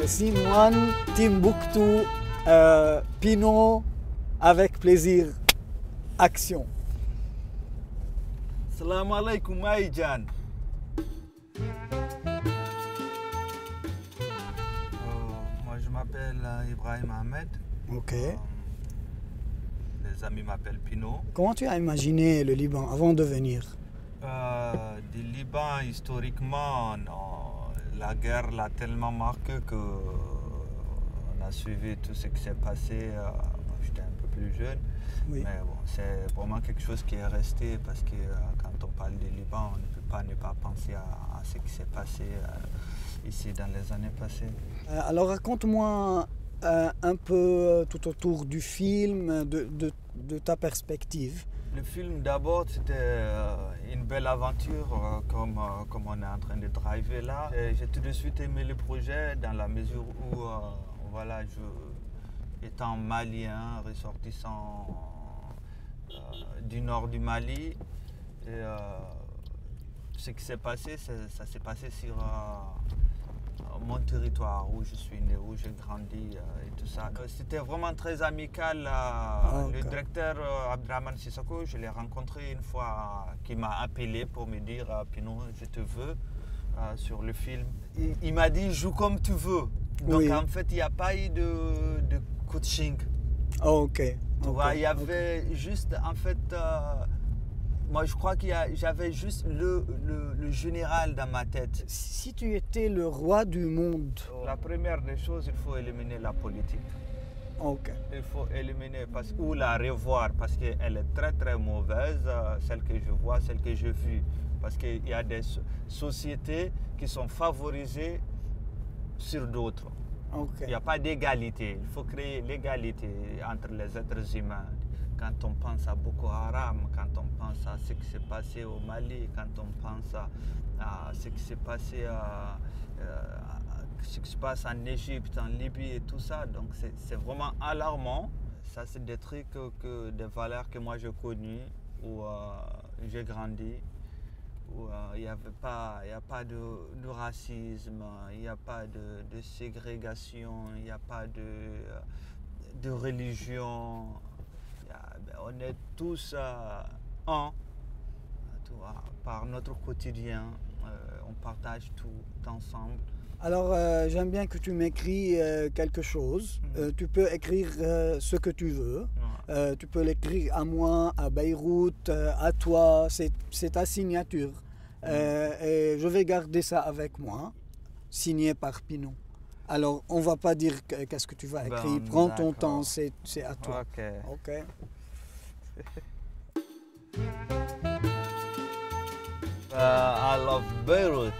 Sinuan, Timbuktu, Pinot, avec plaisir, action. Salam alaikum Maïdjan. Moi je m'appelle Ibrahim Ahmed. Ok. Les amis m'appellent Pinot. Comment tu as imaginé le Liban avant de venir? Du Liban, historiquement, la guerre l'a tellement marqué qu'on a suivi tout ce qui s'est passé. J'étais un peu plus jeune. Oui. Mais bon, c'est vraiment quelque chose qui est resté parce que quand on parle du Liban, on ne peut pas ne pas penser à ce qui s'est passé ici dans les années passées. Alors raconte-moi un peu tout autour du film, de ta perspective. Le film d'abord c'était une belle aventure comme on est en train de driver là. J'ai tout de suite aimé le projet dans la mesure où voilà, étant malien, ressortissant du nord du Mali, et ce qui s'est passé, ça s'est passé sur mon territoire où je suis né, où j'ai grandi et tout ça. C'était vraiment très amical. Le directeur Abdrahman Sissoko, je l'ai rencontré une fois, qui m'a appelé pour me dire Pinot, je te veux sur le film. Il m'a dit joue comme tu veux. Donc oui. En fait, il n'y a pas eu de coaching. Oh, ok. Tu vois, il y avait juste en fait. Moi, je crois que j'avais juste le général dans ma tête. Si tu étais le roi du monde... La première des choses, il faut éliminer la politique. Ok. Il faut éliminer, ou la revoir, parce qu'elle est très très mauvaise, celle que je vois, celle que j'ai vue. Parce qu'il y a des sociétés qui sont favorisées sur d'autres. Okay. Il n'y a pas d'égalité. Il faut créer l'égalité entre les êtres humains. Quand on pense à Boko Haram, quand on pense à ce qui s'est passé au Mali, quand on pense à ce qui s'est passé ce qui se passe en Égypte, en Libye et tout ça, donc c'est vraiment alarmant. Ça, c'est des trucs, des valeurs que moi j'ai connues, où j'ai grandi, où il n'y a pas de racisme, il n'y a pas de ségrégation, il n'y a pas de religion. On est tous un, par notre quotidien, on partage tout ensemble. Alors j'aime bien que tu m'écris quelque chose. Tu peux écrire ce que tu veux. Tu peux l'écrire à moi, à Beyrouth, à toi. C'est ta signature. Et je vais garder ça avec moi, signé par Pinot. Alors on ne va pas dire qu'est-ce que tu vas écrire. Prends ton temps, c'est à toi. Ok. I love Beirut.